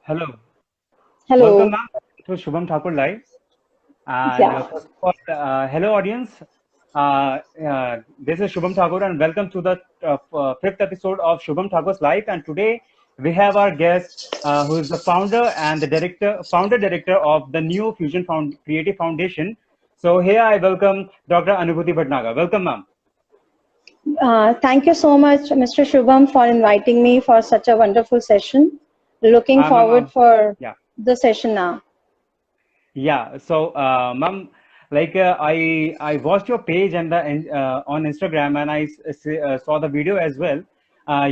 Hello, welcome Hello. ma'am to Shubham Thakur Live. And Yeah. first of all, hello audience. This is Shubham Thakur and welcome to the fifth episode of Shubham Thakur's Live. And today we have our guest who is the founder and the founder director of the New Fusion Creative Foundation. So here I welcome Dr. Anubhuti Bhatnagar. Welcome ma'am. Thank you so much, Mr. Shubham, for inviting me for such a wonderful session. Looking forward for Yeah. the session now. Yeah, so ma'am, like I watched your page and the on Instagram, and saw the video as well.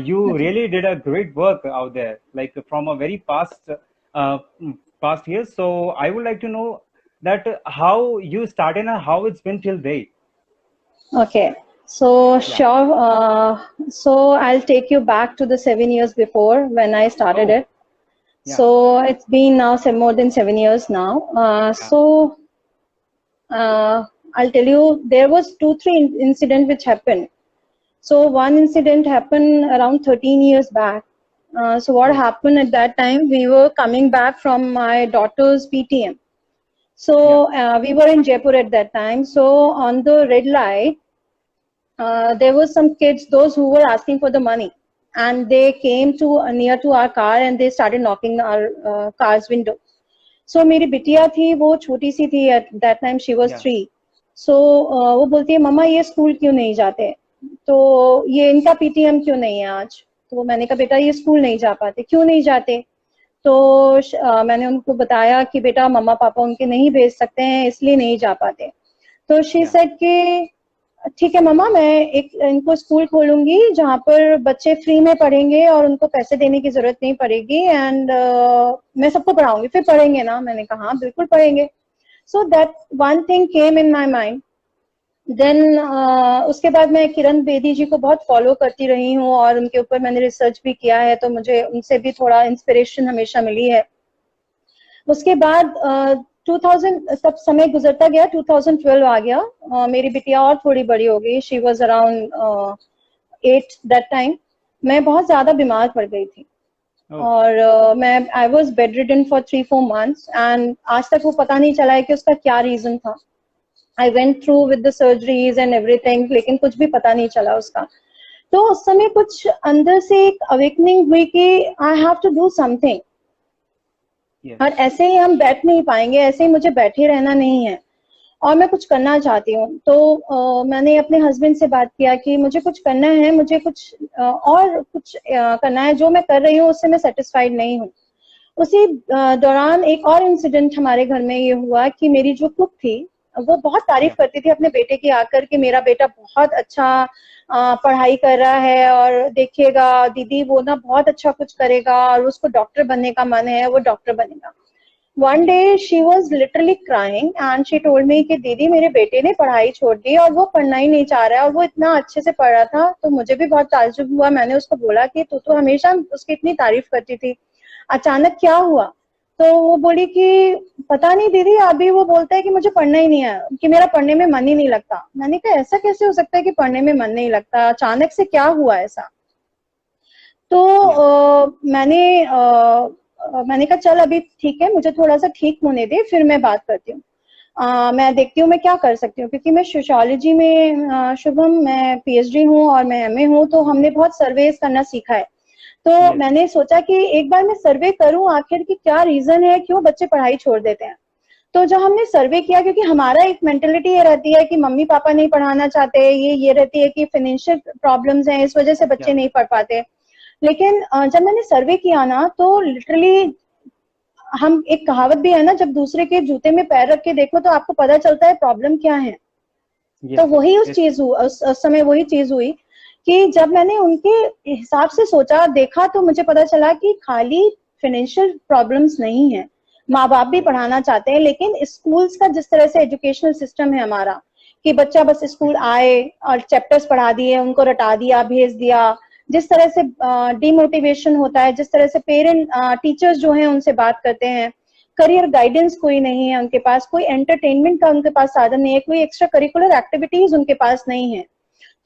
You Okay. really did a great work out there, like from a very past years. So I would like to know that how you started and how it's been till date. Okay. So Yeah. sure. So I'll take you back to the 7 years before when I started Oh, it. yeah, So it's been now more than 7 years now. yeah, Uh, I'll tell you, there was three incident which happened. So one incident happened around 13 years back. So what oh, happened at that time, we were coming back from my daughter's PTM. yeah, So we were in Jaipur at that time. So on the red light, there were some kids, those who were asking for the money. And they came to near to our car and they started knocking our car's window. So मेरी बिटिया थी, वो छोटी सी थी, at that time she was yeah, 3. So वो बोलती है मम्मा ये स्कूल क्यों नहीं जाते, तो ये इनका पीटीएम क्यों नहीं है आज. तो मैंने कहा बेटा ये स्कूल नहीं जा पाते, क्यों नहीं जाते. तो मैंने उनको बताया कि बेटा मम्मा पापा उनके नहीं भेज सकते हैं इसलिए नहीं जा पाते. तो शी yeah, सेड कि ठीक है मम्मा, मैं एक इनको स्कूल खोलूंगी जहाँ पर बच्चे फ्री में पढ़ेंगे और उनको पैसे देने की जरूरत नहीं पड़ेगी, एंड मैं सबको पढ़ाऊंगी, फिर पढ़ेंगे ना. मैंने कहा हाँ बिल्कुल पढ़ेंगे. So that one thing came in my mind. Then उसके बाद मैं किरण बेदी जी को बहुत फॉलो करती रही हूँ और उनके ऊपर मैंने रिसर्च भी किया है, तो मुझे उनसे भी थोड़ा इंस्पिरेशन हमेशा मिली है. उसके बाद 2000 तब समय गुजरता गया, 2012 आ गया. मेरी बिटिया और थोड़ी बड़ी हो गई, she was around 8 that time. मैं बहुत ज्यादा बीमार पड़ गई थी oh, और मैं I was bed ridden for 3-4 months and आज तक वो पता नहीं चला है कि उसका क्या रीजन था. I went through with the surgeries and everything, लेकिन कुछ भी पता नहीं चला उसका. तो उस समय कुछ अंदर से एक अवेकनिंग हुई कि I have to do something. yes, और ऐसे ही हम बैठ नहीं पाएंगे, ऐसे ही मुझे बैठे रहना नहीं है और मैं कुछ करना चाहती हूँ. तो मैंने अपने हस्बैंड से बात किया कि मुझे कुछ करना है, मुझे कुछ और कुछ करना है, जो मैं कर रही हूँ उससे मैं सेटिस्फाइड नहीं हूँ. उसी दौरान एक और इंसिडेंट हमारे घर में ये हुआ कि मेरी जो कुक थी वो बहुत तारीफ yeah, करती थी अपने बेटे की आकर कि मेरा बेटा बहुत अच्छा पढ़ाई कर रहा है और देखिएगा दीदी वो ना बहुत अच्छा कुछ करेगा और उसको डॉक्टर बनने का मन है, वो डॉक्टर बनेगा. One yeah, day she was literally crying and she told me कि दीदी मेरे बेटे ने पढ़ाई छोड़ दी और वो पढ़ना ही नहीं चाह रहा है और वो इतना अच्छे से पढ़ रहा था. तो मुझे भी बहुत ताज्जुब हुआ. मैंने उसको बोला कि तू तो हमेशा उसकी इतनी तारीफ करती थी, अचानक क्या हुआ. तो वो बोली कि पता नहीं दीदी, अभी वो बोलता है कि मुझे पढ़ना ही नहीं है, कि मेरा पढ़ने में मन ही नहीं लगता. मैंने कहा ऐसा कैसे हो सकता है कि पढ़ने में मन नहीं लगता, अचानक से क्या हुआ ऐसा. तो yeah, मैंने कहा चल अभी ठीक है, मुझे थोड़ा सा ठीक होने दे फिर मैं बात करती हूँ. मैं देखती हूँ मैं क्या कर सकती हूँ, क्योंकि मैं सोशियोलॉजी में शुभम मैं पीएचडी हूँ और मैं एमए हूँ, तो हमने बहुत सर्वेस करना सीखा है. तो yes, मैंने सोचा कि एक बार मैं सर्वे करूँ आखिर कि क्या रीजन है क्यों बच्चे पढ़ाई छोड़ देते हैं. तो जब हमने सर्वे किया, क्योंकि हमारा एक मेंटेलिटी ये रहती है कि मम्मी पापा नहीं पढ़ाना चाहते, ये रहती है कि फाइनेंशियल प्रॉब्लम्स हैं इस वजह से yeah, बच्चे नहीं पढ़ पाते. लेकिन जब मैंने सर्वे किया ना, तो लिटरली हम एक कहावत भी है ना, जब दूसरे के जूते में पैर रख के देखो तो आपको पता चलता है प्रॉब्लम क्या है. yes, तो वही yes, उस समय वही चीज हुई कि जब मैंने उनके हिसाब से सोचा देखा, तो मुझे पता चला कि खाली फाइनेंशियल प्रॉब्लम्स नहीं है. माँ बाप भी yes, पढ़ाना चाहते हैं, लेकिन स्कूल्स का जिस तरह से एजुकेशनल सिस्टम है हमारा, कि बच्चा बस स्कूल आए और चैप्टर्स पढ़ा दिए, उनको रटा दिया, भेज दिया, जिस तरह से डिमोटिवेशन होता है, जिस तरह से पेरेंट टीचर्स जो हैं उनसे बात करते हैं, करियर गाइडेंस कोई नहीं है उनके पास, कोई एंटरटेनमेंट का उनके पास साधन नहीं है, कोई एक्स्ट्रा करिकुलर एक्टिविटीज उनके पास नहीं है.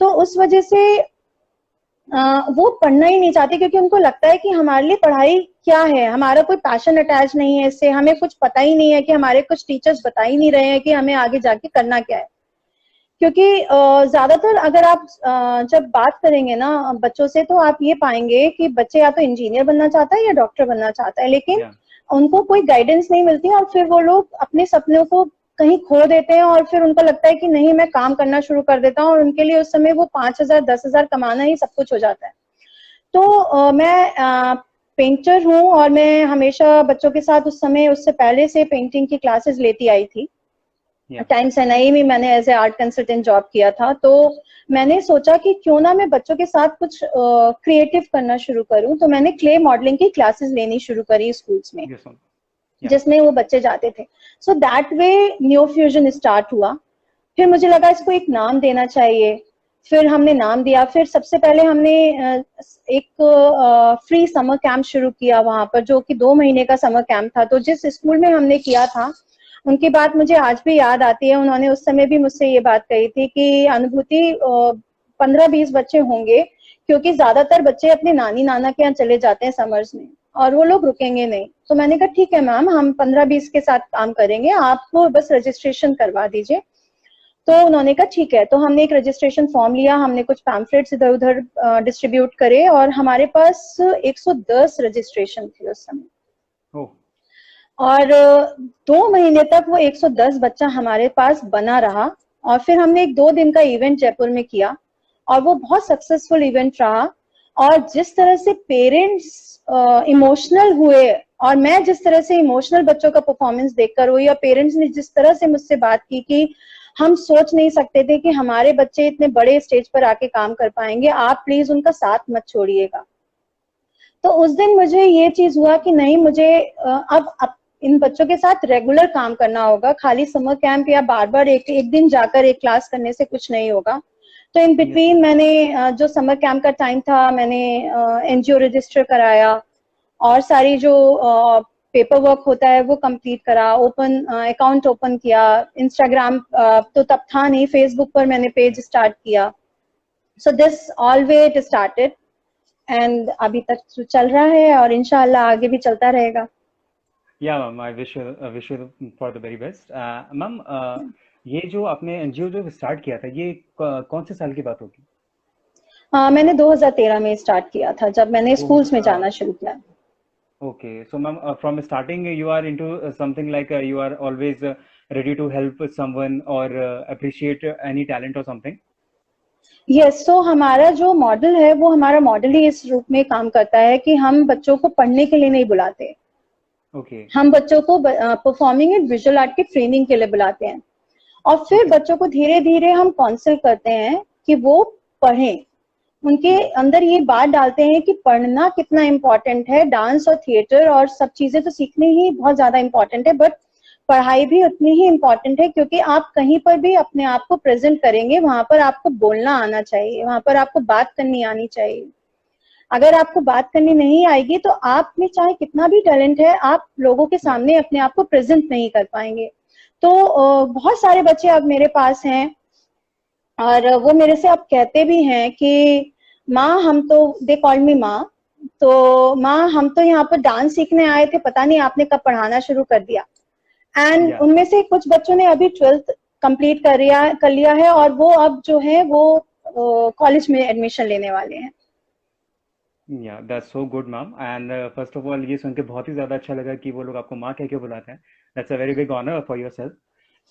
तो उस वजह से वो पढ़ना ही नहीं चाहते, क्योंकि उनको लगता है कि हमारे लिए पढ़ाई क्या है, हमारा कोई पैशन अटैच नहीं है इससे, हमें कुछ पता ही नहीं है, कि हमारे कुछ टीचर्स बता ही नहीं रहे हैं कि हमें आगे जाके करना क्या है। क्योंकि ज्यादातर अगर आप जब बात करेंगे ना बच्चों से, तो आप ये पाएंगे कि बच्चे या तो इंजीनियर बनना चाहता है या डॉक्टर बनना चाहता है, लेकिन उनको कोई गाइडेंस नहीं मिलती, और फिर वो लोग अपने सपनों को कहीं खो देते हैं, और फिर उनको लगता है कि नहीं मैं काम करना शुरू कर देता हूँ, और उनके लिए उस समय वो 5,000 10,000 कमाना ही सब कुछ हो जाता है। तो मैं पेंटर हूँ, और मैं हमेशा बच्चों के साथ उस समय, उससे पहले से पेंटिंग की क्लासेस लेती आई थी। टाइम्स एनआई में मैंने as a art consultant job किया था, तो मैंने सोचा कि क्यों ना मैं बच्चों के साथ कुछ क्रिएटिव करना शुरू करूं, तो मैंने क्ले मॉडलिंग की क्लासेस लेनी शुरू करी स्कूल्स में, जिसमें वो बच्चे जाते थे। So that way new fusion start हुआ। फिर मुझे लगा इसको एक नाम देना चाहिए, फिर हमने नाम दिया। फिर सबसे पहले हमने एक फ्री समर कैंप शुरू किया वहां पर, जो कि 2 महीने का समर कैंप था। तो जिस स्कूल में हमने किया था, उनकी बात मुझे आज भी याद आती है। उन्होंने उस समय भी मुझसे ये बात कही थी कि अनुभूति 15-20 बच्चे होंगे, क्योंकि ज्यादातर बच्चे अपने नानी नाना के यहाँ चले जाते हैं समर्स में, और वो लोग रुकेंगे नहीं। तो मैंने कहा ठीक है मैम, हम 15-20 के साथ काम करेंगे, आपको बस रजिस्ट्रेशन करवा दीजिए। तो उन्होंने कहा ठीक है। तो हमने एक रजिस्ट्रेशन फॉर्म लिया, हमने कुछ पैम्फलेट्स इधर उधर डिस्ट्रीब्यूट करे, और हमारे पास 110 रजिस्ट्रेशन थे उस समय। और 2 महीने तक वो 110 बच्चा हमारे पास बना रहा। और फिर हमने एक 2 दिन का इवेंट जयपुर में किया, और वो बहुत सक्सेसफुल इवेंट रहा। और जिस तरह से पेरेंट्स इमोशनल हुए, और मैं जिस तरह से इमोशनल बच्चों का परफॉर्मेंस देखकर हुई, और पेरेंट्स ने जिस तरह से मुझसे बात की कि हम सोच नहीं सकते थे कि हमारे बच्चे इतने बड़े स्टेज पर आके काम कर पाएंगे, आप प्लीज उनका साथ मत छोड़िएगा। तो उस दिन मुझे ये चीज हुआ कि नहीं, मुझे अब इन बच्चों के साथ रेगुलर काम करना होगा, खाली समर कैंप या बार बार एक दिन जाकर एक क्लास करने से कुछ नहीं होगा। तो इन बिटवीन मैंने जो समर कैंप का टाइम था, मैंने एनजीओ रजिस्टर कराया, और सारी जो पेपर वर्क होता है वो कंप्लीट करा, ओपन अकाउंट ओपन किया, इंस्टाग्राम तो तब था नहीं, फेसबुक पर मैंने पेज स्टार्ट किया। So this all way it started, and अभी तक चल रहा है, और इंशाल्लाह आगे भी चलता रहेगा। या ma'am, I wish you for the very best. Ma'am, ये जो आपने एनजीओ जो स्टार्ट किया था, ये कौन से साल की बात होगी? मैंने 2013 में स्टार्ट किया था, जब मैंने स्कूल्स में जाना शुरू किया। Okay, so ma'am, from starting you are into something like you are always ready to help someone or appreciate any talent or something. Yes, so हमारा जो मॉडल है, वो हमारा मॉडल ही इस रूप में काम करता है कि हम बच्चों को पढ़ने के लिए नहीं बुलाते। Okay. हम बच्चों को परफॉर्मिंग एंड विजुअल आर्ट की ट्रेनिंग के लिए बुलाते हैं, और फिर बच्चों को धीरे धीरे हम काउंसिल करते हैं कि वो पढ़ें। उनके अंदर ये बात डालते हैं कि पढ़ना कितना इम्पोर्टेंट है, डांस और थिएटर और सब चीजें तो सीखने ही बहुत ज्यादा इम्पोर्टेंट है, बट पढ़ाई भी उतनी ही इम्पोर्टेंट है, क्योंकि आप कहीं पर भी अपने आप को प्रेजेंट करेंगे, वहां पर आपको बोलना आना चाहिए, वहां पर आपको बात करनी आनी चाहिए। अगर आपको बात करनी नहीं आएगी तो आप में चाहे कितना भी टैलेंट है, आप लोगों के सामने अपने आप को प्रेजेंट नहीं कर पाएंगे। तो बहुत सारे बच्चे अब मेरे पास हैं, और वो मेरे से अब कहते भी हैं कि माँ हम तो, दे कॉल मी माँ, तो माँ हम तो यहाँ पर डांस सीखने आए थे, पता नहीं आपने कब पढ़ाना शुरू कर दिया। एंड उनमें से कुछ बच्चों ने अभी 12th कंप्लीट कर लिया है, और वो अब जो है वो कॉलेज में एडमिशन लेने वाले हैं। Yeah, that's so good, ma'am. And first of all, ये सुन के बहुत ही ज़्यादा अच्छा लगा कि वो लोग आपको माँ कह के बुलाते हैं. That's a very big honor for yourself.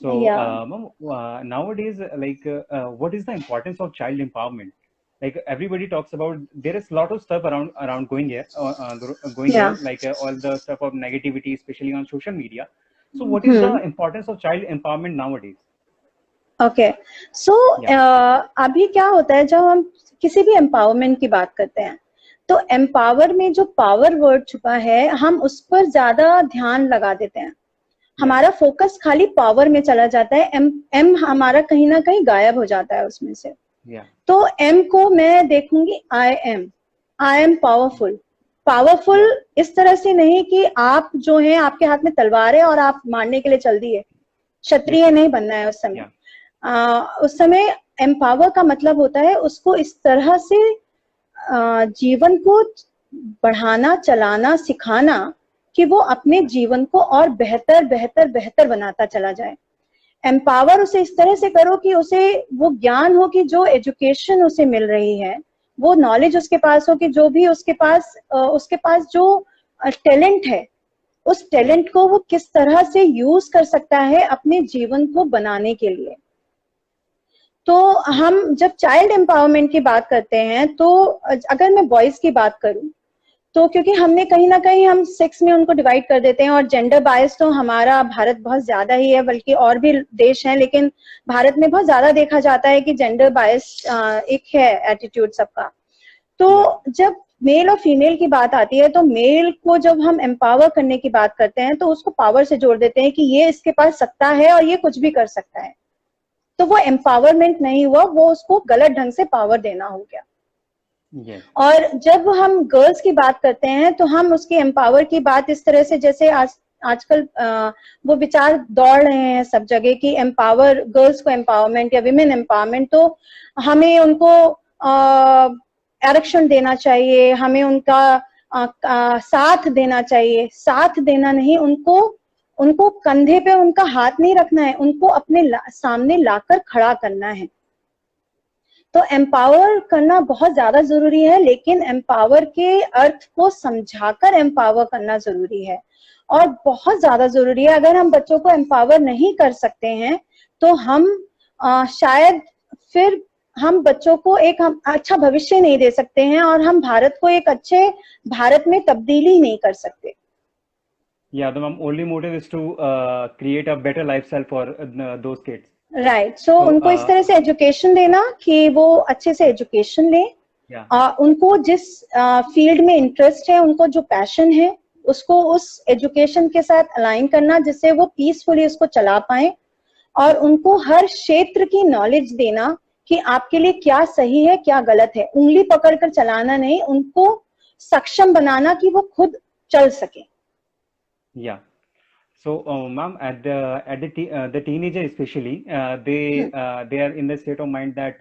So, ma'am, nowadays, like, what is the importance of child empowerment? Like everybody talks about, there is a lot of stuff around going here, here, like all the stuff of negativity, especially on social media. So, what is the importance of child empowerment nowadays? Okay, so अभी क्या होता है, जब हम किसी भी empowerment की बात करते हैं, तो एम्पावर में जो पावर वर्ड छुपा है, हम उस पर ज्यादा ध्यान लगा देते हैं। हमारा फोकस खाली पावर में चला जाता है, एम हमारा कहीं ना कहीं गायब हो जाता है उसमें से। तो एम को मैं देखूंगी, आई एम पावरफुल। पावरफुल इस तरह से नहीं कि आप जो है, आपके हाथ में तलवार है और आप मारने के लिए चल दिए, क्षत्रिय नहीं बनना है उस समय। उस समय एम्पावर का मतलब होता है उसको इस तरह से जीवन को बढ़ाना, चलाना, सिखाना कि वो अपने जीवन को और बेहतर बेहतर बेहतर बनाता चला जाए। एम्पावर उसे इस तरह से करो कि उसे वो ज्ञान हो कि जो एजुकेशन उसे मिल रही है, वो नॉलेज उसके पास हो कि जो भी उसके पास जो टैलेंट है, उस टैलेंट को वो किस तरह से यूज कर सकता है अपने जीवन को बनाने के लिए। तो हम जब चाइल्ड एम्पावरमेंट की बात करते हैं, तो अगर मैं बॉयज की बात करूं, तो क्योंकि हमने कहीं ना कहीं हम सेक्स में उनको डिवाइड कर देते हैं, और जेंडर बायस तो हमारा भारत बहुत ज्यादा ही है, बल्कि और भी देश हैं, लेकिन भारत में बहुत ज्यादा देखा जाता है कि जेंडर बायस एक है एटीट्यूड सबका। तो जब मेल और फीमेल की बात आती है, तो मेल को जब हम एम्पावर करने की बात करते हैं, तो उसको पावर से जोड़ देते हैं कि ये इसके पास सत्ता है और ये कुछ भी कर सकता है। तो वो एम्पावरमेंट नहीं हुआ, वो उसको गलत ढंग से पावर देना हो गया। और जब हम गर्ल्स की बात करते हैं, तो हम उसकी एम्पावर की बात इस तरह से, जैसे आजकल वो विचार दौड़ रहे हैं सब जगह कि एम्पावर गर्ल्स को, एम्पावरमेंट या विमेन एम्पावरमेंट, तो हमें उनको आरक्षण देना चाहिए, हमें उनका साथ देना चाहिए। साथ देना नहीं, उनको कंधे पे उनका हाथ नहीं रखना है, उनको अपने सामने लाकर खड़ा करना है। तो एम्पावर करना बहुत ज्यादा जरूरी है, लेकिन एम्पावर के अर्थ को समझाकर एम्पावर करना जरूरी है, और बहुत ज्यादा जरूरी है। अगर हम बच्चों को एम्पावर नहीं कर सकते हैं, तो हम शायद फिर हम बच्चों को एक अच्छा भविष्य नहीं दे सकते हैं, और हम भारत को एक अच्छे भारत में तब्दीली नहीं कर सकते। Yeah, the only motive is to create a better lifestyle for those kids. Right. So उनको इस तरह से एजुकेशन देना कि वो अच्छे से एजुकेशन ले, उनको जिस फील्ड में इंटरेस्ट है, उनको जो पैशन है, उसको उस एजुकेशन के साथ अलाइन करना, जिससे वो पीसफुली उसको चला पाए, और उनको हर क्षेत्र की नॉलेज देना कि आपके लिए क्या सही है, क्या गलत है। उंगली पकड़कर चलाना नहीं, उनको सक्षम बनाना कि वो खुद चल सके। Yeah. So, ma'am, at the teenager especially, they are in the state of mind that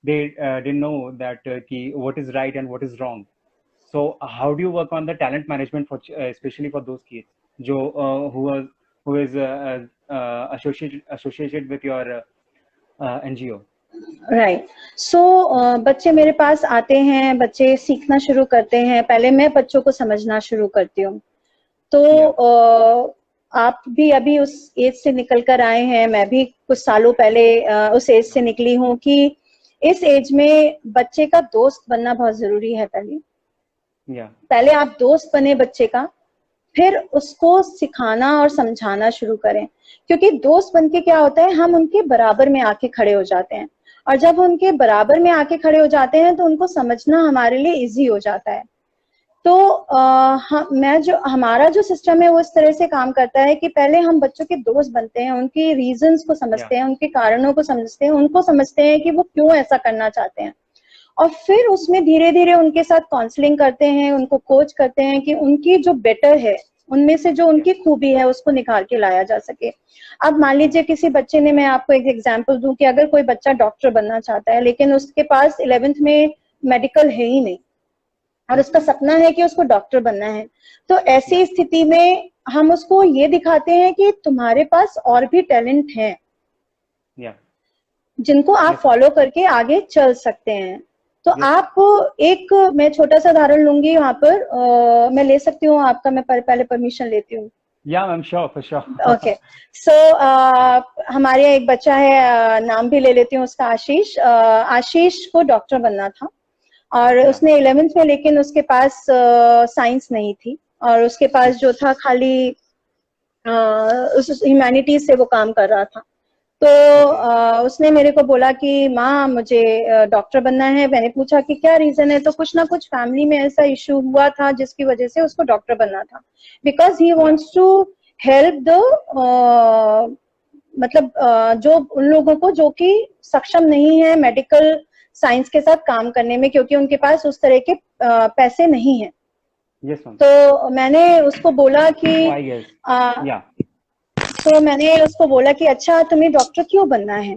they didn't know that what is right and what is wrong. So, how do you work on the talent management for especially for those kids, who is associated with your NGO? Right. So बच्चे मेरे पास आते हैं, बच्चे सीखना शुरू करते हैं। पहले मैं बच्चों को समझना शुरू करती हूँ। तो आप भी अभी उस एज से निकल कर आए हैं, मैं भी कुछ सालों पहले उस एज से निकली हूँ कि इस एज में बच्चे का दोस्त बनना बहुत जरूरी है। पहले आप दोस्त बने बच्चे का, फिर उसको सिखाना और समझाना शुरू करें, क्योंकि दोस्त बनके क्या होता है, हम उनके बराबर में आके खड़े हो जाते हैं, और जब उनके बराबर में आके खड़े हो जाते हैं, तो उनको समझना हमारे लिए इजी हो जाता है। तो हमारा जो सिस्टम है वो इस तरह से काम करता है कि पहले हम बच्चों के दोस्त बनते हैं, उनके रीजंस को समझते हैं, उनके कारणों को समझते हैं, उनको समझते हैं कि वो क्यों ऐसा करना चाहते हैं, और फिर उसमें धीरे धीरे उनके साथ काउंसलिंग करते हैं, उनको कोच करते हैं कि उनकी जो बेटर है, उनमें से जो उनकी खूबी है, उसको निखार के लाया जा सके। अब मान लीजिए किसी बच्चे ने, मैं आपको एक एग्जांपल दूं कि अगर कोई बच्चा डॉक्टर बनना चाहता है, लेकिन उसके पास 11th में मेडिकल है ही नहीं, और उसका सपना है कि उसको डॉक्टर बनना है, तो ऐसी स्थिति में हम उसको ये दिखाते हैं कि तुम्हारे पास और भी टैलेंट हैं, जिनको आप फॉलो करके आगे चल सकते हैं। तो आप एक, मैं छोटा सा उदाहरण लूंगी वहां पर, मैं ले सकती हूँ आपका? मैं पहले परमिशन लेती हूँ। Yeah, I'm sure, for sure. Okay, so हमारे यहाँ एक बच्चा है, नाम भी ले लेती हूँ उसका, आशीष। आशीष को डॉक्टर बनना था, और उसने 11th में, लेकिन उसके पास साइंस नहीं थी, और उसके पास जो था खाली उस ह्यूमैनिटीज से वो काम कर रहा था। तो उसने मेरे को बोला कि माँ मुझे डॉक्टर बनना है। मैंने पूछा कि क्या रीजन है, तो कुछ ना कुछ फैमिली में ऐसा इशू हुआ था जिसकी वजह से उसको डॉक्टर बनना था, because he wants to help the, मतलब जो उन लोगों को जो कि सक्षम नहीं है मेडिकल साइंस के साथ काम करने में, क्योंकि उनके पास उस तरह के पैसे नहीं है। तो मैंने उसको बोला कि तो मैंने उसको बोला कि अच्छा तुम्हें डॉक्टर क्यों बनना है?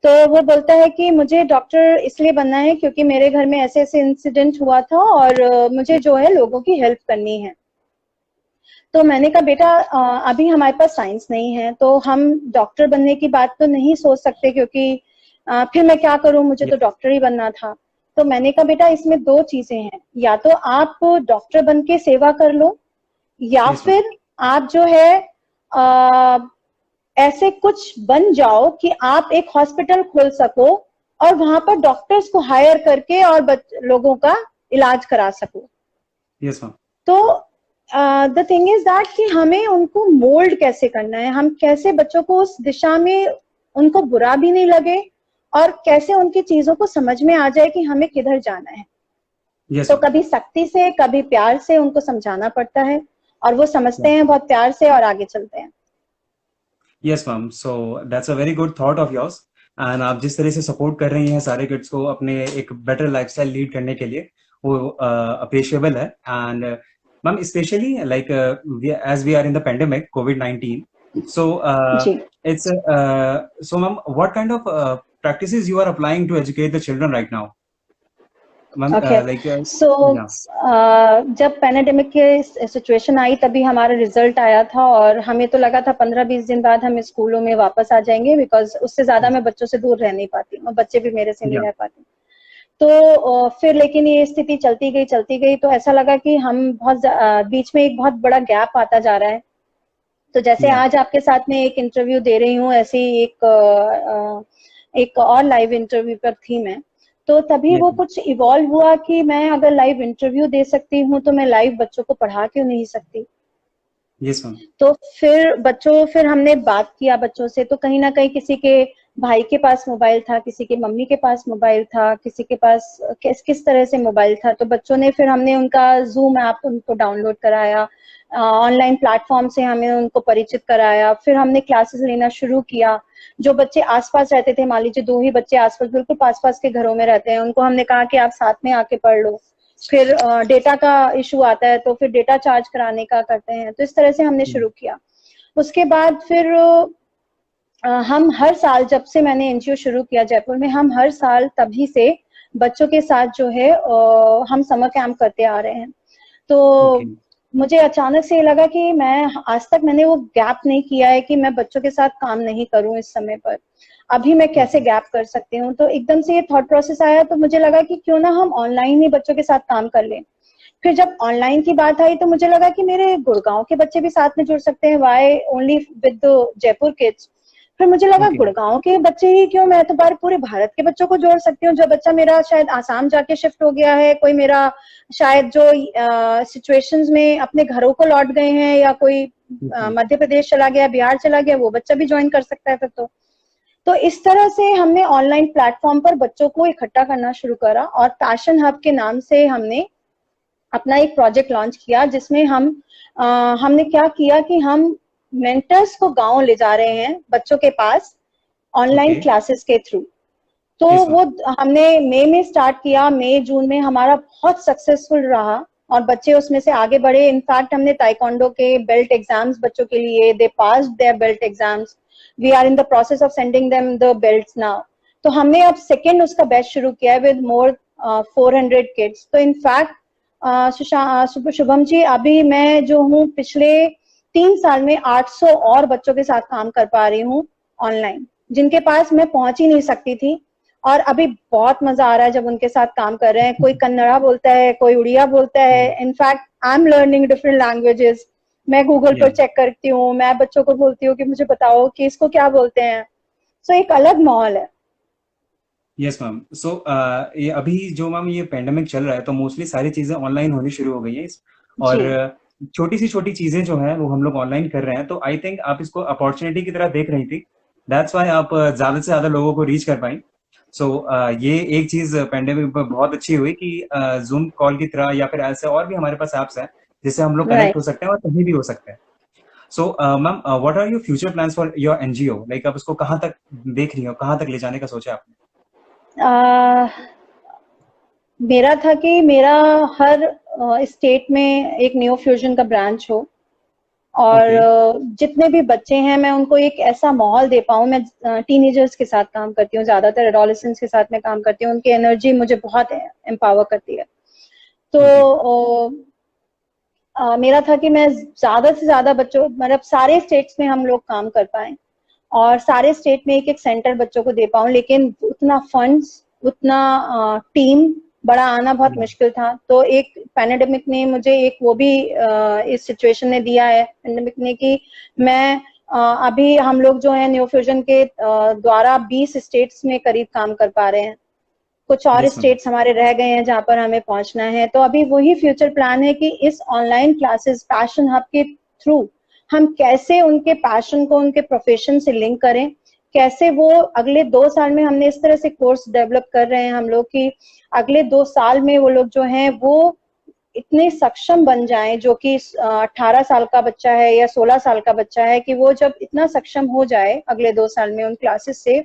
तो वो बोलता है कि मुझे डॉक्टर इसलिए बनना है क्योंकि मेरे घर में ऐसे ऐसे इंसिडेंट हुआ था और मुझे जो है लोगों की हेल्प करनी है। तो मैंने कहा बेटा अभी हमारे पास साइंस नहीं है तो हम डॉक्टर बनने की बात तो नहीं सोच सकते, क्योंकि फिर मैं क्या करूं, मुझे तो डॉक्टर ही बनना था। तो मैंने कहा बेटा इसमें दो चीजें हैं, या तो आप डॉक्टर बन के सेवा कर लो, या Yes, ma'am. फिर आप जो है ऐसे कुछ बन जाओ कि आप एक हॉस्पिटल खोल सको और वहां पर डॉक्टर्स को हायर करके और लोगों का इलाज करा सको। Yes, ma'am. तो द थिंग इज दैट कि हमें उनको मोल्ड कैसे करना है, हम कैसे बच्चों को उस दिशा में उनको बुरा भी नहीं लगे और कैसे उनकी चीजों को समझ में आ जाए कि हमें किधर जाना है। Yes, तो ma'am. कभी सख्ती से कभी प्यार से उनको समझाना पड़ता है और वो समझते Yeah. हैं बहुत प्यार से और आगे चलते हैं। Yes, ma'am. So that's a very good thought of yours. And आप जिस तरह से सपोर्ट कर रही हैं सारे किड्स को अपने एक बेटर लाइफस्टाइल लीड करने के लिए, वो अप्रिशिएबल है। And ma'am specially like as we are in the pandemic COVID-19, so जी it's so ma'am, what kind of practices you are applying to educate the children right now, ma'am? Okay Like so yeah, जब pandemic के situation आई तभी हमारा result आया था और हमें तो लगा था 15-20 दिन बाद हम स्कूलों में वापस आ जाएंगे, बिकॉज उससे ज्यादा मैं बच्चों से दूर रह नहीं पाती और बच्चे भी मेरे से नहीं yeah, रह पाते। तो फिर लेकिन ये स्थिति चलती गई तो ऐसा लगा कि हम बीच में एक बहुत बड़ा गैप आता जा रहा है। तो जैसे yeah, आज आपके साथ में एक इंटरव्यू दे रही हूँ, ऐसे ही एक और लाइव इंटरव्यू पर थी मैं। तो तभी yes, वो कुछ इवॉल्व हुआ कि मैं अगर लाइव इंटरव्यू दे सकती हूँ तो मैं लाइव बच्चों को पढ़ा क्यों नहीं सकती। yes, ma'am. तो फिर हमने बात किया बच्चों से, तो कहीं ना कहीं किसी के भाई के पास मोबाइल था, किसी के मम्मी के पास मोबाइल था, किसी के पास किस तरह से मोबाइल था। तो बच्चों ने फिर हमने उनका जूम ऐप उनको डाउनलोड कराया, ऑनलाइन प्लेटफॉर्म से हमें उनको परिचित कराया, फिर हमने क्लासेस लेना शुरू किया। जो बच्चे आसपास रहते थे, मान लीजिए 2 ही बच्चे आसपास बिल्कुल पास पास के घरों में रहते हैं, उनको हमने कहा कि आप साथ में आके पढ़ लो। फिर डेटा का इशू आता है तो फिर डेटा चार्ज कराने का करते हैं। तो इस तरह से हमने शुरू किया। उसके बाद फिर हम हर साल, जब से मैंने एनजीओ शुरू किया जयपुर में, हम हर साल तभी से बच्चों के साथ जो है हम समर कैंप करते आ रहे हैं। तो Okay, मुझे अचानक से ये लगा कि मैं आज तक मैंने वो गैप नहीं किया है कि मैं बच्चों के साथ काम नहीं करूं इस समय पर, अभी मैं कैसे okay, गैप कर सकती हूँ। तो एकदम से ये थॉट प्रोसेस आया, तो मुझे लगा कि क्यों ना हम ऑनलाइन ही बच्चों के साथ काम कर लें। फिर जब ऑनलाइन की बात आई तो मुझे लगा कि मेरे गुड़गांव के बच्चे भी साथ में जुड़ सकते हैं, why only with Jaipur kids. फिर मुझे लगा okay, गुड़गांव के बच्चे ही क्यों, मैं तो बार पूरे भारत के बच्चों को जोड़ सकती हूँ। जो बच्चा मेरा शायद आसाम जाके शिफ्ट हो गया है, कोई मेरा शायद जो सिचुएशंस में अपने घरों को लौट गए हैं, या कोई okay, मध्य प्रदेश चला गया, बिहार चला गया, वो बच्चा भी ज्वाइन कर सकता है फिर तो इस तरह से हमने ऑनलाइन प्लेटफॉर्म पर बच्चों को इकट्ठा करना शुरू करा और पैशन हब के नाम से हमने अपना एक प्रोजेक्ट लॉन्च किया, जिसमें हमने क्या किया कि हम मेंटर्स को गांव ले जा रहे हैं बच्चों के पास ऑनलाइन okay. क्लासेस के थ्रू। तो Yes, वो ma'am. हमने मई में स्टार्ट किया, मई जून में हमारा बहुत सक्सेसफुल रहा और बच्चे उसमें से आगे बढ़े। इनफैक्ट हमने ताइक्वांडो के बेल्ट एग्जाम्स बच्चों के लिए, they passed their belt exams, we are in the process of sending them the belts now. तो हमने अब सेकेंड उसका बैच शुरू किया है विद मोर 400 किड्स। तो इनफैक्ट शुभम जी, अभी मैं जो हूँ पिछले 3 साल में 800 और बच्चों के साथ काम कर पा रही हूँ ऑनलाइन, जिनके पास मैं पहुंच ही नहीं सकती थी। और अभी बहुत मजा आ रहा है जब उनके साथ काम कर रहे हैं। कोई कन्नड़ा बोलता है, कोई उड़िया बोलता है। In fact I am learning different languages. मैं गूगल पर Yeah. चेक करती हूँ, मैं बच्चों को बोलती हूँ कि मुझे बताओ कि इसको क्या बोलते हैं। सो एक अलग माहौल है। Yes ma'am. सो ये अभी जो मैम ये पेंडेमिक चल रहा है तो मोस्टली सारी चीजें ऑनलाइन होनी शुरू हो गई है। और जी छोटी सी छोटी चीजें जो है वो हम लोग ऑनलाइन कर रहे हैं, तो आई थिंक आप इसको अपॉर्चुनिटी की तरह देख रही थी। दैट्स वाई आप ज्यादा से ज्यादा लोगों को रीच कर पाई। सो ये एक चीज पेंडेमिक में बहुत अच्छी हुई कि जूम कॉल की तरह या फिर ऐसे और भी हमारे पास ऐप्स हैं जिससे हम लोग कनेक्ट राइट। हो सकते हैं और कहीं भी हो सकते हैं। So ma'am, what are your future plans for your NGO? Like आप इसको कहाँ तक देख रही हो, कहाँ तक ले जाने का सोचा आपने? मेरा था कि मेरा हर स्टेट में एक न्यू फ्यूजन का ब्रांच हो और जितने भी बच्चे हैं मैं उनको एक ऐसा माहौल दे पाऊँ। मैं टीनेजर्स के साथ काम करती हूँ, ज्यादातर एडोलेसेंट्स के साथ मैं काम करती हूँ, उनकी एनर्जी मुझे बहुत एम्पावर करती है। तो मेरा था कि मैं ज्यादा से ज्यादा बच्चों, मतलब सारे स्टेट्स में हम लोग काम कर पाए और सारे स्टेट में एक एक सेंटर बच्चों को दे पाऊं, लेकिन उतना फंड्स, उतना टीम बड़ा आना बहुत मुश्किल था। तो एक पैंडेमिक ने मुझे एक वो भी इस सिचुएशन ने दिया है, पैंडेमिक ने, कि मैं अभी हम लोग जो है न्यू फ्यूजन के द्वारा 20 स्टेट्स में करीब काम कर पा रहे हैं। कुछ और स्टेट्स हमारे रह गए हैं जहाँ पर हमें पहुंचना है। तो अभी वही फ्यूचर प्लान है कि इस ऑनलाइन क्लासेस पैशन हब के थ्रू हम कैसे उनके पैशन को उनके प्रोफेशन से लिंक करें, कैसे वो अगले 2 साल में, हमने इस तरह से कोर्स डेवलप कर रहे हैं हम लोग कि अगले 2 साल में वो लोग जो हैं वो इतने सक्षम बन जाएं, जो कि 18 साल का बच्चा है या 16 साल का बच्चा है, कि वो जब इतना सक्षम हो जाए अगले 2 साल में उन क्लासेस से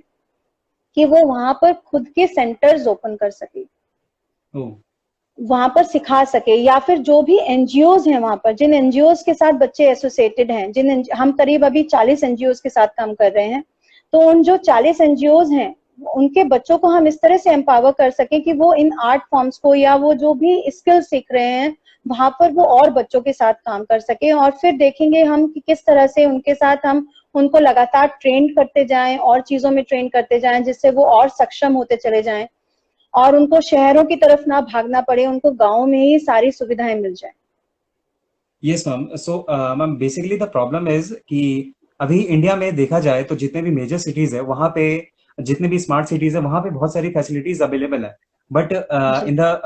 कि वो वहां पर खुद के सेंटर्स ओपन कर सके, वहां पर सिखा सके, या फिर जो भी एनजीओज हैं वहां पर, जिन एनजीओज के साथ बच्चे एसोसिएटेड हैं, हम करीब अभी 40 एनजीओज के साथ काम कर रहे हैं, तो उन जो 40 एनजीओज हैं उनके बच्चों को हम इस तरह से एम्पावर कर सके कि वो इन आर्ट फॉर्म्स को या वो जो भी स्किल सीख रहे हैं वहां पर वो और बच्चों के साथ काम कर सके। और फिर देखेंगे हम कि किस तरह से उनके साथ हम उनको लगातार ट्रेन करते जाएं और चीजों में ट्रेन करते जाएं, जिससे वो और सक्षम होते चले जाएं और उनको शहरों की तरफ ना भागना पड़े, उनको गाँव में ही सारी सुविधाएं मिल जाए। Yes ma'am. So ma'am, basically the problem is कि अभी इंडिया में देखा जाए तो जितने भी मेजर सिटीज है वहां पे, जितने भी स्मार्ट सिटीज है वहां पे बहुत सारी फैसिलिटीज अवेलेबल है, but in the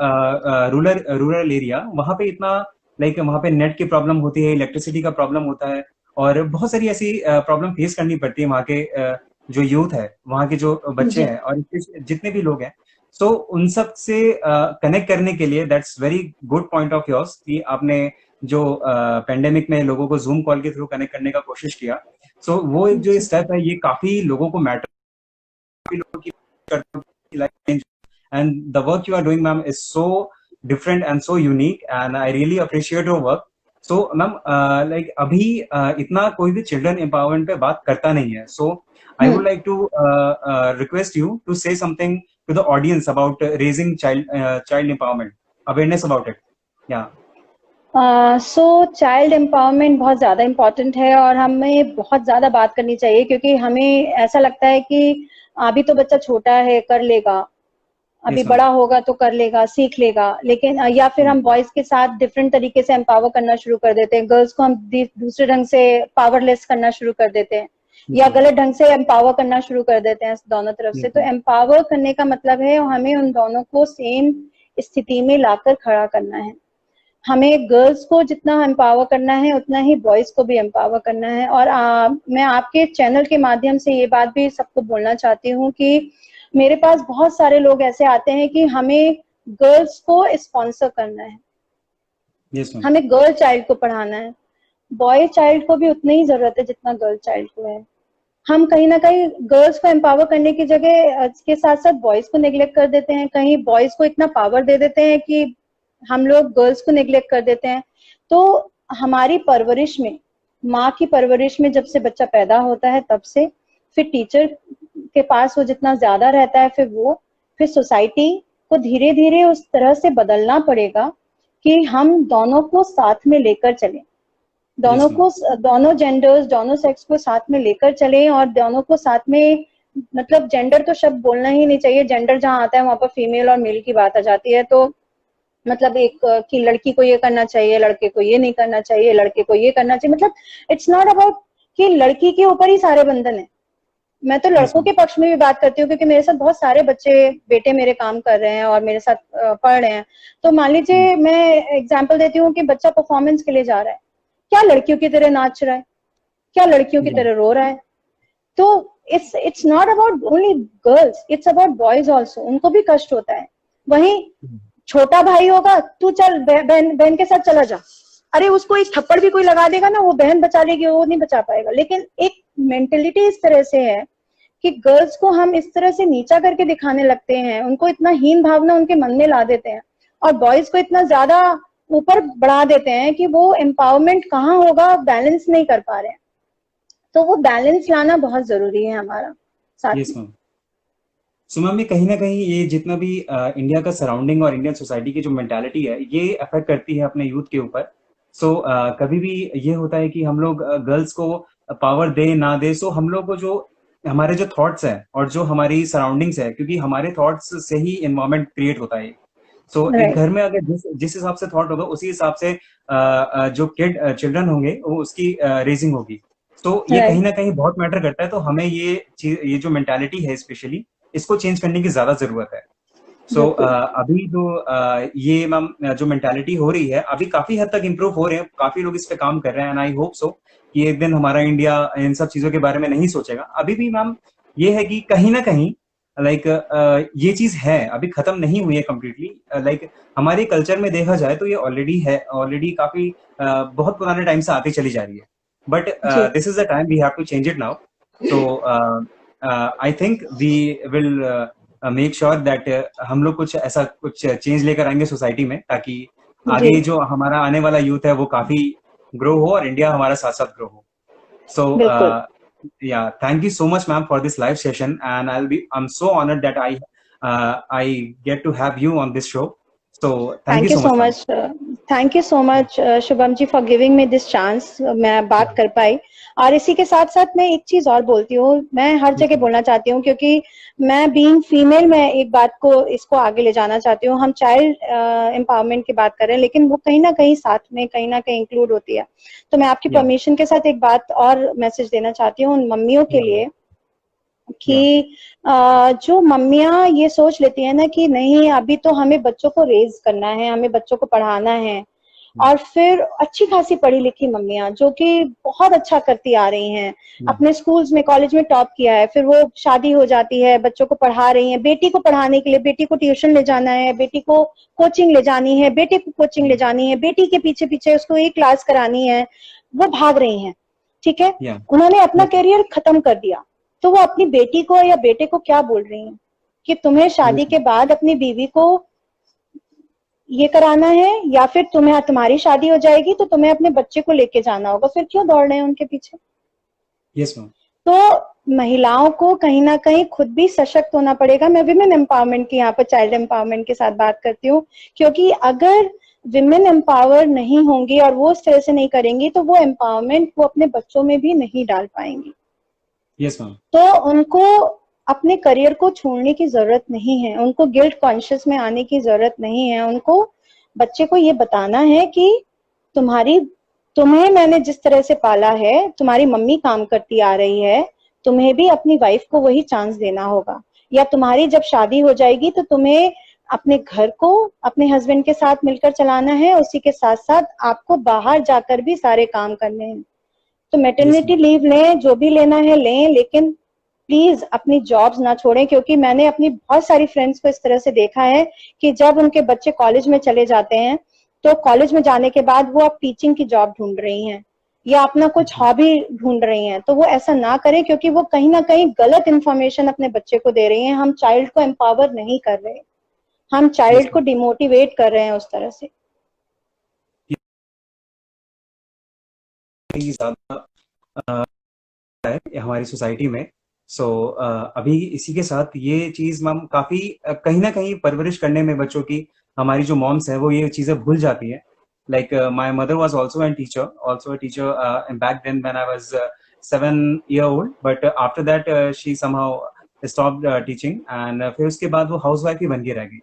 rural area वहां पे इतना वहां पे नेट की प्रॉब्लम होती है, इलेक्ट्रिसिटी का प्रॉब्लम होता है, और बहुत सारी ऐसी प्रॉब्लम फेस करनी पड़ती है वहाँ के जो यूथ है, वहाँ के जो बच्चे हैं और जितने भी लोग हैं। सो उन सब से कनेक्ट करने के लिए that's very good point of yours कि आपने जो पेंडेमिक में लोगों को जूम कॉल के थ्रू कनेक्ट करने का कोशिश किया। सो वो एक जो स्टेप है ये काफी लोगों को matter, and the work you are doing ma'am is so different and so unique and I really appreciate your work. So ma'am, like अभी इतना कोई भी children empowerment पे बात करता नहीं है, so I would like to request you to say something to the audience about raising child empowerment, awareness about it. So child empowerment बहुत ज़्यादा इम्पोर्टेंट है और हमें बहुत ज़्यादा बात करनी चाहिए, क्योंकि हमें ऐसा लगता है कि अभी तो बच्चा छोटा है, कर लेगा, अभी बड़ा होगा तो कर लेगा, सीख लेगा, लेकिन या फिर हम बॉयज के साथ डिफरेंट तरीके से एम्पावर करना शुरू कर देते हैं, गर्ल्स को हम दूसरे ढंग से पावरलेस करना शुरू कर देते हैं या गलत ढंग से एम्पावर करना शुरू कर देते हैं दोनों तरफ से। तो एम्पावर करने का मतलब है हमें उन दोनों को सेम स्थिति में लाकर खड़ा करना है। हमें गर्ल्स को जितना एम्पावर करना है उतना ही बॉयज को भी एम्पावर करना है। और मैं आपके चैनल के माध्यम से ये बात भी सबको बोलना चाहती हूँ कि मेरे पास बहुत सारे लोग ऐसे आते हैं कि हमें गर्ल्स को स्पॉन्सर करना है, हमें गर्ल चाइल्ड को पढ़ाना है, बॉय चाइल्ड को भी उतनी ही जरूरत है जितना गर्ल चाइल्ड को है। हम कहीं ना कहीं गर्ल्स को एम्पावर करने की जगह के साथ साथ बॉयज को नेग्लेक्ट कर देते हैं, कहीं बॉयज को इतना पावर दे देते हैं कि हम लोग गर्ल्स को नेग्लेक्ट कर देते हैं। तो हमारी परवरिश में, माँ की परवरिश में जब से बच्चा पैदा होता है तब से, फिर टीचर के पास वो जितना ज्यादा रहता है, फिर सोसाइटी को धीरे धीरे उस तरह से बदलना पड़ेगा कि हम दोनों को साथ में लेकर चलें, दोनों को, दोनों जेंडर्स, दोनों सेक्स को साथ में लेकर चलें और दोनों को साथ में, मतलब जेंडर तो शब्द बोलना ही नहीं चाहिए, जेंडर जहाँ आता है वहां पर फीमेल और मेल की बात आ जाती है। तो मतलब एक कि लड़की को ये करना चाहिए, लड़के को ये नहीं करना चाहिए, लड़के को ये करना चाहिए, मतलब इट्स नॉट अबाउट कि लड़की के ऊपर ही सारे बंधन है। मैं तो लड़कों के पक्ष में भी बात करती हूँ, क्योंकि मेरे साथ बहुत सारे बच्चे, बेटे मेरे काम कर रहे हैं और मेरे साथ पढ़ रहे हैं। तो मान लीजिए मैं एग्जाम्पल देती हूँ कि बच्चा परफॉर्मेंस के लिए जा रहा है, क्या लड़कियों की तरह नाच रहा है, क्या लड़कियों की तरह रो रहा है? तो it's not about only girls, it's about boys also, उनको भी कष्ट होता है। वहीं छोटा भाई होगा, तू चल बहन के साथ चला जा, अरे उसको एक थप्पड़ भी कोई लगा देगा ना, वो बहन बचा लेगी, वो नहीं बचा पाएगा। लेकिन एक मेंटेलिटी इस तरह से है कि गर्ल्स को हम इस तरह से नीचा करके दिखाने लगते हैं, उनको इतना हीन भावना उनके मन में ला देते हैं, और बॉयज को इतना ज्यादा ऊपर बढ़ा देते हैं कि वो एम्पावरमेंट कहाँ होगा, बैलेंस नहीं कर पा रहे हैं। तो वो बैलेंस लाना बहुत जरूरी है हमारा साथ यस में। मैम। सो मैम, ये कहीं ना कहीं ये जितना भी इंडिया का सराउंडिंग और इंडियन सोसाइटी की जो मेंटालिटी है ये अफेक्ट करती है अपने यूथ के ऊपर। सो कभी भी ये होता है कि हम लोग गर्ल्स को पावर दे ना दे, सो हम लोग को जो हमारे जो थॉट्स हैं और जो हमारी सराउंडिंग्स है, क्योंकि हमारे थॉट्स से ही एनवायरमेंट क्रिएट होता है। सो एक राइट। घर में अगर जिस जिस हिसाब से थॉट होगा उसी हिसाब से जो चिल्ड्रन होंगे वो उसकी रेजिंग होगी। तो ये कहीं राइट। ना कहीं बहुत मैटर करता है। तो हमें ये चीज, ये जो मेंटालिटी है स्पेशली, इसको चेंज करने की ज्यादा जरूरत है। सो बिल्कुल। अभी जो ये मैम जो मेंटालिटी हो रही है अभी काफी हद तक इम्प्रूव हो रहे हैं, काफी लोग इस पे काम कर रहे हैं, एंड आई होप सो कि एक दिन हमारा इंडिया इन सब चीजों के बारे में नहीं सोचेगा। अभी भी मैम ये है कि कहीं ना कहीं लाइक ये चीज है, अभी खत्म नहीं हुई है कम्प्लीटली। लाइक हमारे कल्चर में देखा जाए तो ये ऑलरेडी है, ऑलरेडी काफी बहुत पुराने टाइम से आती चली जा रही है। बट जी। This is the time we have to change it now. So I think we will make sure that हम लोग कुछ ऐसा कुछ चेंज लेकर आएंगे सोसाइटी में, ताकि जी। आगे जो हमारा आने वाला यूथ है वो काफी ग्रो हो और इंडिया हमारा साथ साथ ग्रो हो। So बिल्कुल। yeah, thank you so much, ma'am, for this live session, and I'm so honored that I get to have you on this show. So thank thank you you so so much, ma'am. Much. Thank you so much Shubham ji for giving me this chance, मैं बात कर पाई। और इसी के साथ साथ मैं एक चीज और बोलती हूँ, मैं हर Yes, जगह ma'am. बोलना चाहती हूँ, क्योंकि मैं बीइंग फीमेल मैं एक बात को इसको आगे ले जाना चाहती हूँ। हम चाइल्ड एम्पावरमेंट की बात कर रहे हैं, लेकिन वो कहीं ना कहीं साथ में कहीं ना कहीं इंक्लूड होती है। तो मैं आपकी Yeah, परमिशन के साथ एक बात और मैसेज देना चाहती हूँ उन मम्मियों के yeah, ma'am. लिए Yeah, कि जो मम्मियाँ ये सोच लेती है ना कि नहीं अभी तो हमें बच्चों को रेज करना है, हमें बच्चों को पढ़ाना है, और फिर अच्छी खासी पढ़ी लिखी मम्मियाँ जो कि बहुत अच्छा करती आ रही हैं, yeah, अपने स्कूल्स में कॉलेज में टॉप किया है, फिर वो शादी हो जाती है, बच्चों को पढ़ा रही हैं, बेटी को पढ़ाने के लिए बेटी को ट्यूशन ले जाना है, बेटी को कोचिंग ले जानी है, बेटे को कोचिंग ले जानी है, बेटी के पीछे पीछे उसको एक क्लास करानी है, वो भाग रही हैं। ठीक है, yeah. उन्होंने अपना Yes, करियर खत्म कर दिया, तो वो अपनी बेटी को या बेटे को क्या बोल रही हैं कि तुम्हें शादी yes, के बाद अपनी बीवी को ये कराना है, या फिर तुम्हें तुम्हारी शादी हो जाएगी तो तुम्हें अपने बच्चे को लेके जाना होगा, फिर क्यों दौड़ रहे हैं उनके पीछे। yes, ma'am. तो महिलाओं को कहीं ना कहीं खुद भी सशक्त होना पड़ेगा। मैं विमेन एम्पावरमेंट की यहाँ पर चाइल्ड एम्पावरमेंट के साथ बात करती हूँ, क्योंकि अगर विमेन एम्पावर नहीं होंगी और वो उस तरह से नहीं करेंगी तो वो एम्पावरमेंट वो अपने बच्चों में भी नहीं डाल पाएंगी। Yes, ma'am. तो उनको अपने करियर को छोड़ने की जरूरत नहीं है, उनको गिल्ट कॉन्शियस में आने की जरूरत नहीं है। उनको बच्चे को ये बताना है कि तुम्हें मैंने जिस तरह से पाला है, तुम्हारी मम्मी काम करती आ रही है, तुम्हें भी अपनी वाइफ को वही चांस देना होगा, या तुम्हारी जब शादी हो जाएगी तो तुम्हें अपने घर को अपने हस्बैंड के साथ मिलकर चलाना है, उसी के साथ साथ आपको बाहर जाकर भी सारे काम करने हैं। तो Yes, मैटरनिटी ma'am. लीव लें, जो भी लेना है लें, लेकिन प्लीज अपनी जॉब्स ना छोड़ें, क्योंकि मैंने अपनी बहुत सारी फ्रेंड्स को इस तरह से देखा है कि जब उनके बच्चे कॉलेज में चले जाते हैं तो कॉलेज में जाने के बाद वो अब टीचिंग की जॉब ढूंढ रही हैं या अपना कुछ हॉबी ढूंढ रही हैं। तो वो ऐसा ना करें, क्योंकि वो कहीं ना कहीं गलत इंफॉर्मेशन अपने बच्चे को दे रही हैं। हम चाइल्ड को एम्पावर नहीं कर रहे, हम Yes, चाइल्ड को ma'am. डिमोटिवेट कर रहे हैं उस तरह से। ये ज्यादा है हमारी सोसाइटी में। सो अभी इसी के साथ ये चीज मैम काफी कहीं ना कहीं परवरिश करने में बच्चों की हमारी जो मॉम्स है वो ये चीजें भूल जाती है। Like my mother was also a teacher back then when I was 7 year old, but after that she somehow stopped teaching, and फिर उसके बाद वो हाउसवाइफ ही बन के रह गई।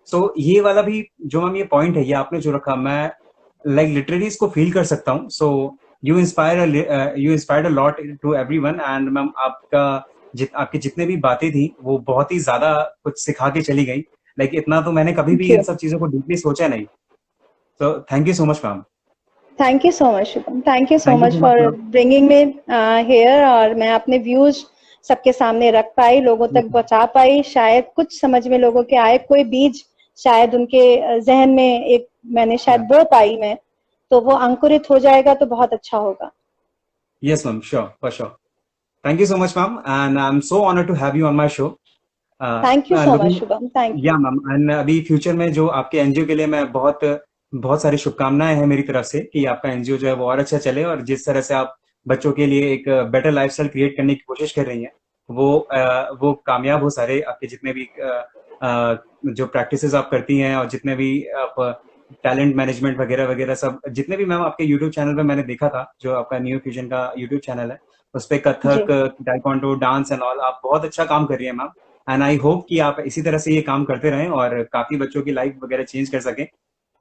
सो ये वाला भी जो मैम ये पॉइंट है ये आपने जो रखा, मैं लाइक लिटरली इसको फील कर सकता हूँ। So you inspired a lot to everyone, and ma'am आपकी जितने भी बातें थी वो बहुत ही ज्यादा कुछ सिखा के चली गई। लाइक इतना तो मैंने कभी भी इन सब चीजों को डीपली सोचा नहीं। तो thank you so much ma'am. Thank you so much Shubham, thank you so thank you much so much for ma'am. Bringing me here, और मैं अपने व्यूज सबके सामने रख पाई, लोगों तक पहुंचा पाई, शायद कुछ समझ में लोगों के आए, कोई बीज शायद उनके जहन में एक मैंने शायद बो पाई मैं, तो वो अंकुरित हो जाएगा तो बहुत अच्छा होगा। Yes ma'am, sure, for sure. Thank you so much ma'am, and I am so honoured to have you on my show. Thank you so much looking Shubham, thank you. Yeah ma'am, and अभी future में जो आपके NGO के लिए मैं बहुत बहुत सारी शुभकामनाएं हैं मेरी तरफ से कि आपका एनजीओ जो है वो और अच्छा चले, और जिस तरह से आप बच्चों के लिए एक बेटर लाइफस्टाइल क्रिएट करने की कोशिश कर रही हैं वो कामयाब हो। सारे आपके जितने भी जो प्रैक्टिसेस आप करती हैं और जितने भी आप टैलेंट मैनेजमेंट वगैरह वगैरह सब जितने भी मैम आपके यूट्यूब चैनल पे मैंने देखा था, जो आपका न्यू फ्यूजन का यूट्यूब चैनल है, उस पे Kathak, taekwondo, dance and all आप बहुत अच्छा काम कर रही है मैम। एंड आई होप कि आप इसी तरह से ये काम करते रहें और काफी बच्चों की लाइफ वगैरह चेंज कर सकें,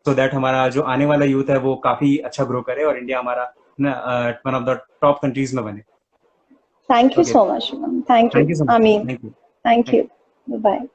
सो दैट हमारा जो आने वाला यूथ है वो काफी अच्छा ग्रो करे और इंडिया हमारा one of the top countries में बने। Thank you Okay. So much, thank Thank you you so much. आमीन, Thank you. Thank Thank you, bye.